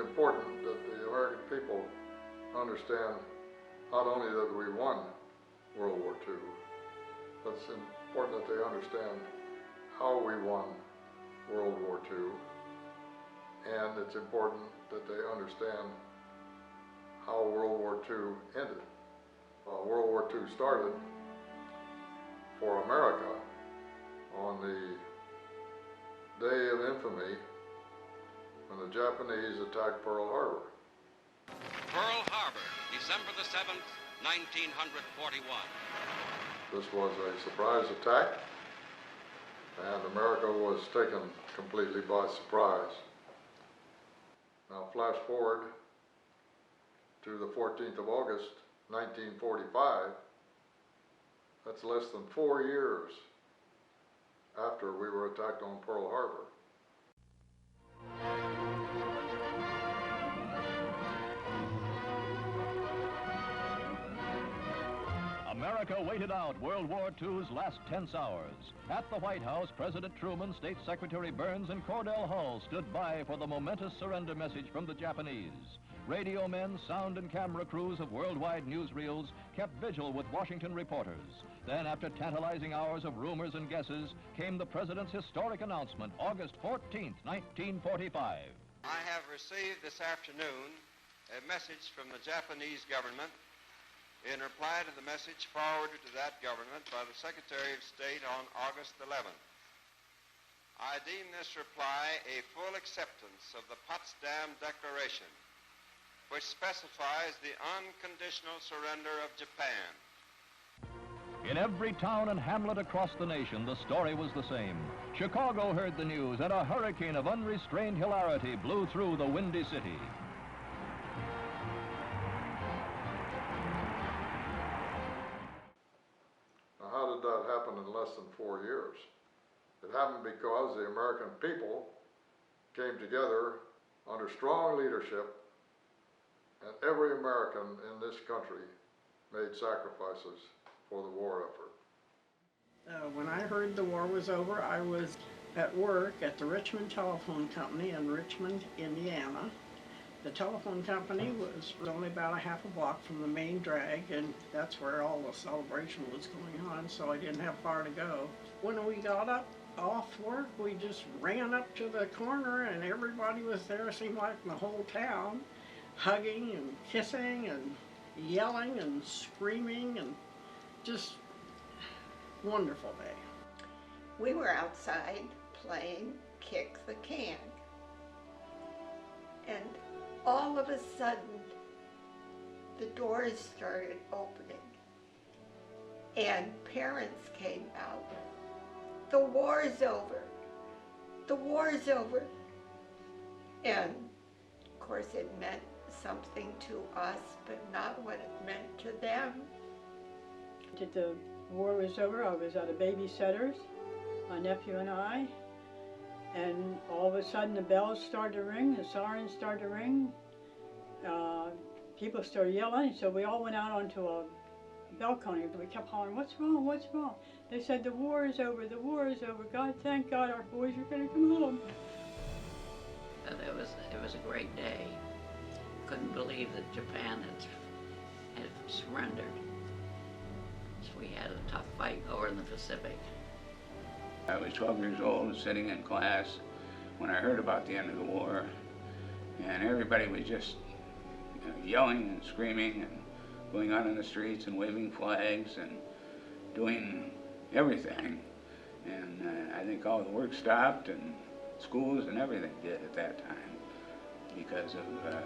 important that the American people understand not only that we won World War II, but it's important that they understand how we won World War II, and it's important that they understand how World War II ended. World War II started for America on the day of infamy when the Japanese attacked Pearl Harbor. Pearl Harbor, December the 7th, 1941. This was a surprise attack, and America was taken completely by surprise. Now flash forward to the 14th of August, 1945. That's less than 4 years after we were attacked on Pearl Harbor. America waited out World War II's last tense hours. At the White House, President Truman, State Secretary Burns, and Cordell Hull stood by for the momentous surrender message from the Japanese. Radio men, sound and camera crews of worldwide newsreels kept vigil with Washington reporters. Then, after tantalizing hours of rumors and guesses, came the President's historic announcement, August 14th, 1945. I have received this afternoon a message from the Japanese government in reply to the message forwarded to that government by the Secretary of State on August 11th. I deem this reply a full acceptance of the Potsdam Declaration, which specifies the unconditional surrender of Japan. In every town and hamlet across the nation, the story was the same. Chicago heard the news, and a hurricane of unrestrained hilarity blew through the Windy City. Now, how did that happen in less than 4 years? It happened because the American people came together under strong leadership, and every American in this country made sacrifices for the war effort. When I heard the war was over, I was at work at the Richmond Telephone Company in Richmond, Indiana. The telephone company was only about a half a block from the main drag, and that's where all the celebration was going on, so I didn't have far to go. When we got off work, we just ran up to the corner, and everybody was there. It seemed like the whole town, hugging and kissing and yelling and screaming, and just wonderful day. We were outside playing kick the can, and all of a sudden the doors started opening and parents came out. The war's over. The war's over. And of course it meant something to us, but not what it meant to them. The war was over, I was at a babysitter's, my nephew and I, and all of a sudden the bells started to ring, the sirens started to ring, people started yelling, so we all went out onto a balcony. We kept hollering, "What's wrong, what's wrong?" They said, "The war is over, the war is over. God, thank God our boys are going to come home." It was a great day. Couldn't believe that Japan had surrendered. So we had a tough fight over in the Pacific. I was 12 years old, sitting in class when I heard about the end of the war, and everybody was just yelling and screaming and going out in the streets and waving flags and doing everything. And I think all the work stopped, and schools and everything did at that time because of the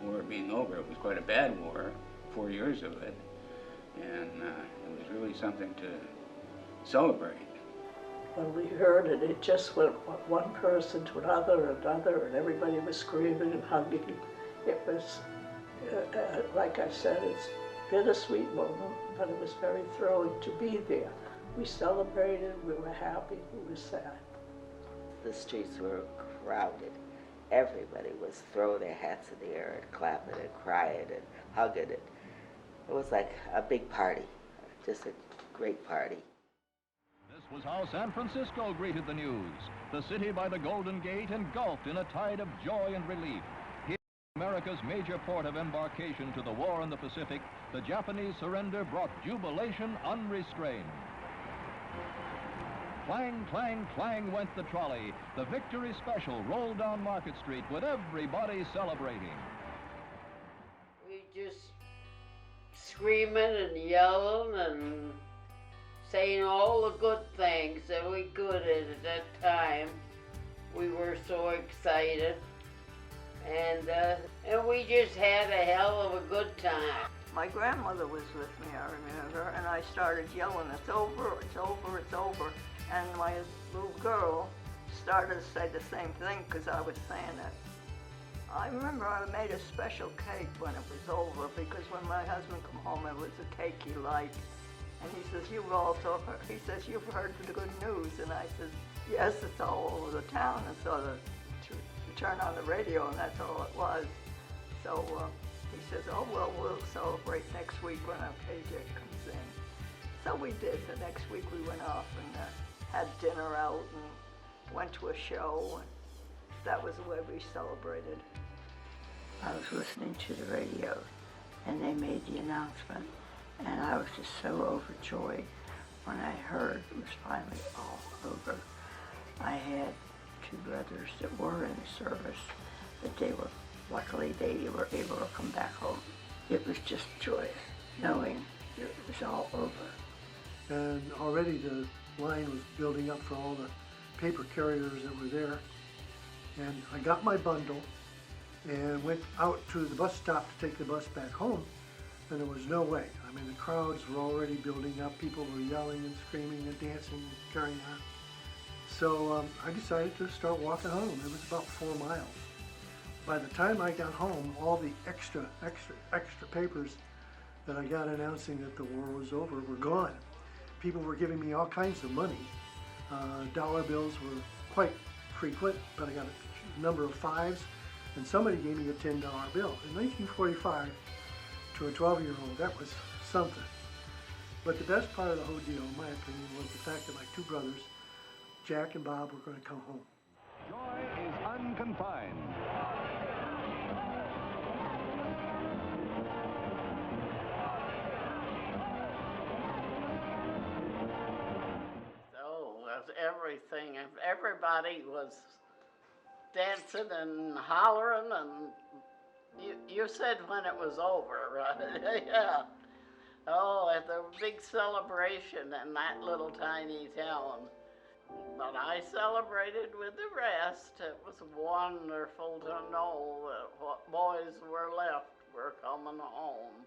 war being over. It was quite a bad war, 4 years of it, and it was really something to celebrate. When we heard it, it just went one person to another, and everybody was screaming and hugging. It was, like I said, it's a bittersweet moment, but it was very thrilling to be there. We celebrated, we were happy, we were sad. The streets were crowded. Everybody was throwing their hats in the air and clapping and crying and hugging it. It was like a big party, just a great party. This was how San Francisco greeted the news. The city by the Golden Gate engulfed in a tide of joy and relief. America's major port of embarkation to the war in the Pacific, the Japanese surrender brought jubilation unrestrained. Clang, clang, clang went the trolley. The Victory Special rolled down Market Street with everybody celebrating. We just screaming and yelling and saying all the good things that we could at that time. We were so excited, and we just had a hell of a good time. My grandmother was with me, I remember, and I started yelling, "It's over, it's over, it's over." And my little girl started to say the same thing because I was saying it. I remember I made a special cake when it was over, because when my husband came home, it was a cake he liked. And he says, "You've also heard," he says, "you've heard the good news." And I said, "Yes, it's all over the town." And so you turn on the radio, and that's all it was. So he says, "Oh, well, we'll celebrate next week when our paycheck comes in." So we did. The next week we went off and had dinner out and went to a show, and that was the way we celebrated. I was listening to the radio, and they made the announcement, and I was just so overjoyed when I heard it was finally all over. I had two brothers that were in the service, but luckily they were able to come back home. It was just joyous knowing it was all over. And already the line was building up for all the paper carriers that were there. And I got my bundle and went out to the bus stop to take the bus back home, and there was no way. I mean, the crowds were already building up. People were yelling and screaming and dancing and carrying on. So I decided to start walking home. It was about 4 miles. By the time I got home, all the extra papers that I got announcing that the war was over were gone. People were giving me all kinds of money. Dollar bills were quite frequent, but I got a number of 5s, and somebody gave me a $10 bill. In 1945, to a 12-year-old, that was something. But the best part of the whole deal, in my opinion, was the fact that my two brothers, Jack and Bob, were going to come home. Joy is unconfined. Everything. Everybody was dancing and hollering, and you said when it was over, right? Yeah. Oh, it's a big celebration in that little tiny town. But I celebrated with the rest. It was wonderful to know that what boys were left were coming home.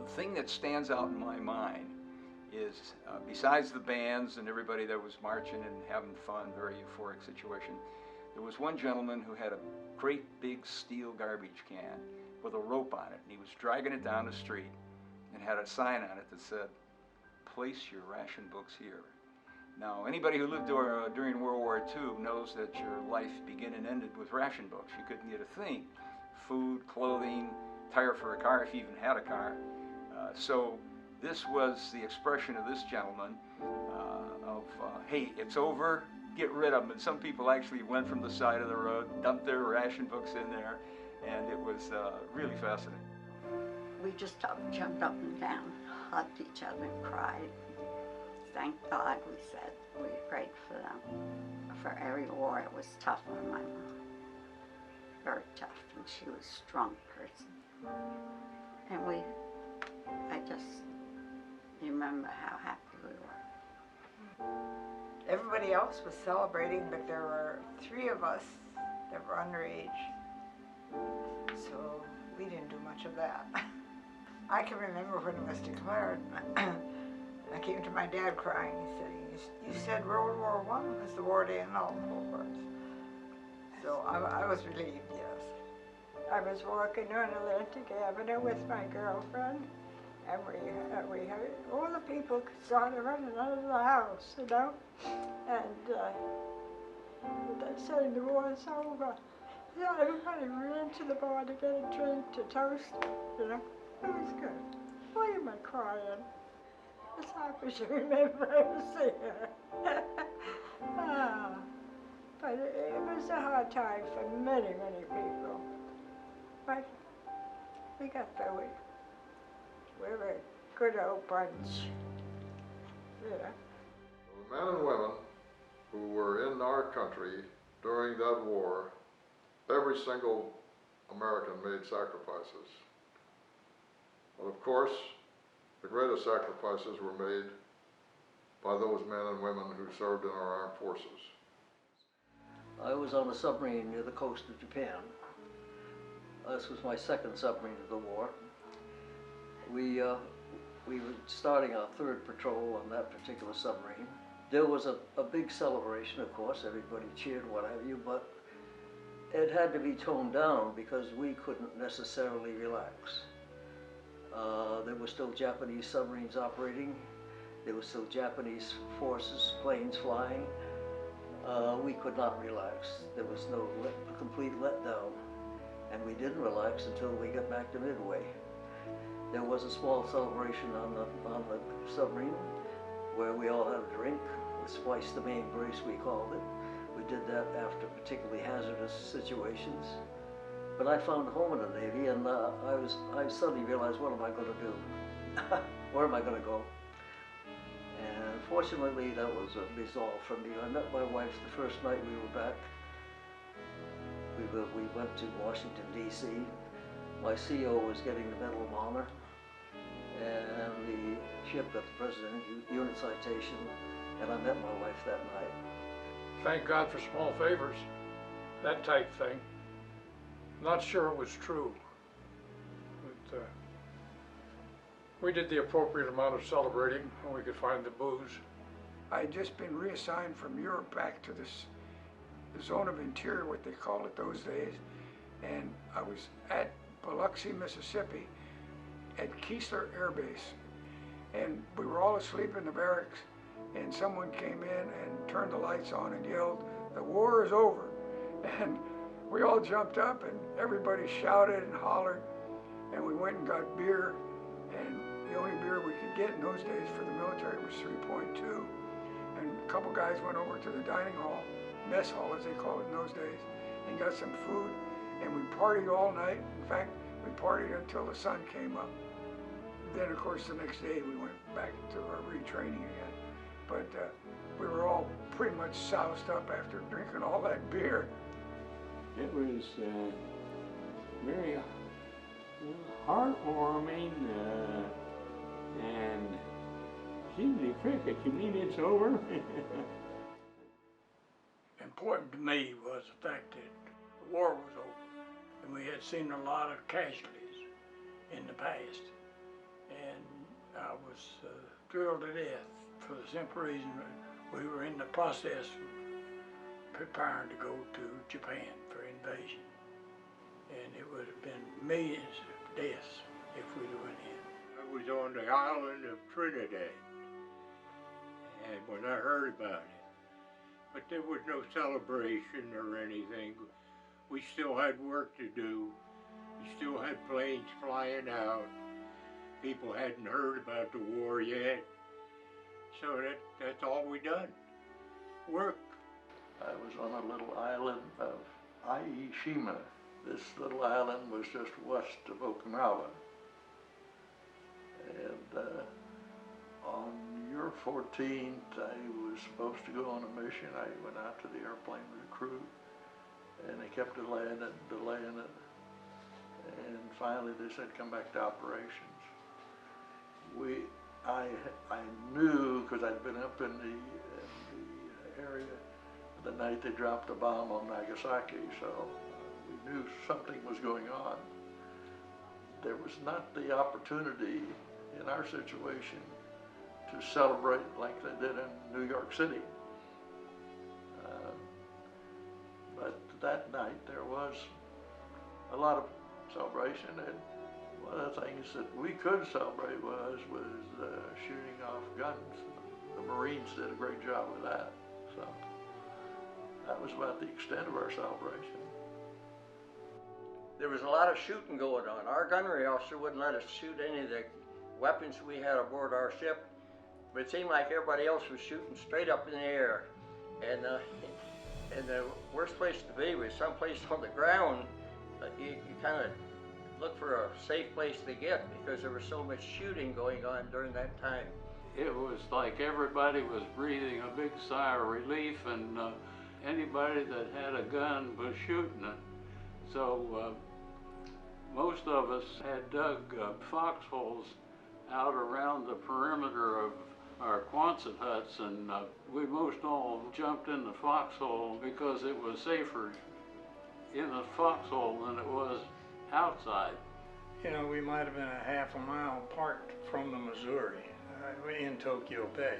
The thing that stands out in my mind is, besides the bands and everybody that was marching and having fun, very euphoric situation, there was one gentleman who had a great big steel garbage can with a rope on it, and he was dragging it down the street and had a sign on it that said, "Place your ration books here." Now, anybody who lived during World War II knows that your life began and ended with ration books. You couldn't get a thing. Food, clothing, tire for a car if you even had a car. So this was the expression of this gentleman of, hey, it's over, get rid of them. And some people actually went from the side of the road, dumped their ration books in there, and it was really fascinating. We just jumped up and down, hugged each other and cried. Thank God, we said. We prayed for them. For every war, it was tough on my mom. Very tough, and she was a strong person. And I just remember how happy we were. Everybody else was celebrating, but there were 3 of us that were underage. So we didn't do much of that. I can remember when it was declared, I came to my dad crying. He said, "You said World War I was the war to end all wars." So I was relieved, yes. I was walking on Atlantic Avenue with my girlfriend, and we had all the people started running out of the house, you know, and they said the war's over. You know, everybody ran to the bar to get a drink to toast, you know. It was good. Why am I crying? It's happy to remember I was there. But it was a hard time for many, many people. But we got through it. We were a good old bunch. Yeah. The men and women who were in our country during that war, every single American made sacrifices. But of course, the greatest sacrifices were made by those men and women who served in our armed forces. I was on a submarine near the coast of Japan. This was my second submarine of the war. We were starting our third patrol on that particular submarine. There was a big celebration, of course. Everybody cheered, what have you, but it had to be toned down because we couldn't necessarily relax. There were still Japanese submarines operating. There were still Japanese forces, planes flying. We could not relax. There was no complete letdown. And we didn't relax until we got back to Midway. There was a small celebration on the submarine where we all had a drink. It was twice the main brace, we called it. We did that after particularly hazardous situations. But I found home in the Navy, and I suddenly realized, what am I going to do? Where am I going to go? And fortunately, that was a resolve for me. I met my wife the first night we were back. We went to Washington, D.C. My CO was getting the Medal of Honor, and the ship got the President Unit Citation, and I met my wife that night. Thank God for small favors, that type thing. Not sure it was true, but we did the appropriate amount of celebrating when we could find the booze. I'd just been reassigned from Europe back to the zone of interior, what they called it those days, and I was at Biloxi, Mississippi, at Keesler Air Base, and we were all asleep in the barracks, and someone came in and turned the lights on and yelled, "The war is over," and we all jumped up and everybody shouted and hollered, and we went and got beer, and the only beer we could get in those days for the military was 3.2, and a couple guys went over to the dining hall, mess hall as they called it in those days, and got some food, and we partied all night. In fact, we partied until the sun came up. Then of course the next day we went back to our retraining again, but we were all pretty much soused up after drinking all that beer. It was very heartwarming and seemingly cricket. You mean it's over? Important to me was the fact that the war was over, and we had seen a lot of casualties in the past, and I was thrilled to death for the simple reason that we were in the process of preparing to go to Japan for invasion, and it would have been millions of deaths if we'd have went in. I was on the island of Trinidad, and when I heard about it, but there was no celebration or anything. We still had work to do. We still had planes flying out. People hadn't heard about the war yet. So that's all we done. Work. I was on a little island of Aishima. This little island was just west of Okinawa. And on your 14th, I was supposed to go on a mission. I went out to the airplane with the crew, and they kept delaying it. And finally they said, come back to operations. I knew, because I'd been up in the area the night they dropped the bomb on Nagasaki, so we knew something was going on. There was not the opportunity in our situation to celebrate like they did in New York City. But that night there was a lot of celebration, and one of the things that we could celebrate was shooting off guns. The Marines did a great job with that. So that was about the extent of our celebration. There was a lot of shooting going on. Our gunnery officer wouldn't let us shoot any of the weapons we had aboard our ship, but it seemed like everybody else was shooting straight up in the air. And the worst place to be was someplace on the ground. You kind of look for a safe place to get because there was so much shooting going on during that time. It was like everybody was breathing a big sigh of relief, and anybody that had a gun was shooting it. So most of us had dug foxholes out around the perimeter of our Quonset huts, and we most all jumped in the foxhole because it was safer in the foxhole than it was outside. You know, we might have been a half a mile apart from the Missouri, in Tokyo Bay.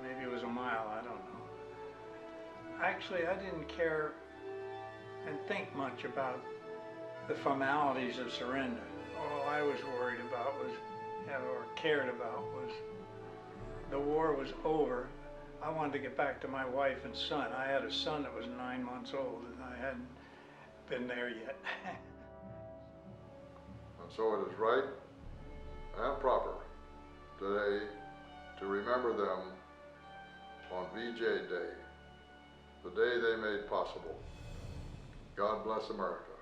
Maybe it was a mile, I don't know. Actually, I didn't care and think much about the formalities of surrender. All I was worried about was, or cared about, was the war was over. I wanted to get back to my wife and son. I had a son that was 9 months old, and I hadn't been there yet. And so it is right and proper today to remember them on VJ Day, the day they made possible. God bless America.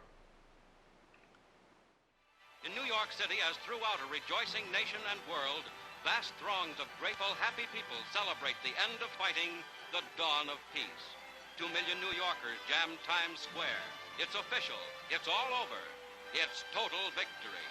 In New York City, as throughout a rejoicing nation and world, vast throngs of grateful, happy people celebrate the end of fighting, the dawn of peace. 2 million New Yorkers jammed Times Square. It's official. It's all over. It's total victory.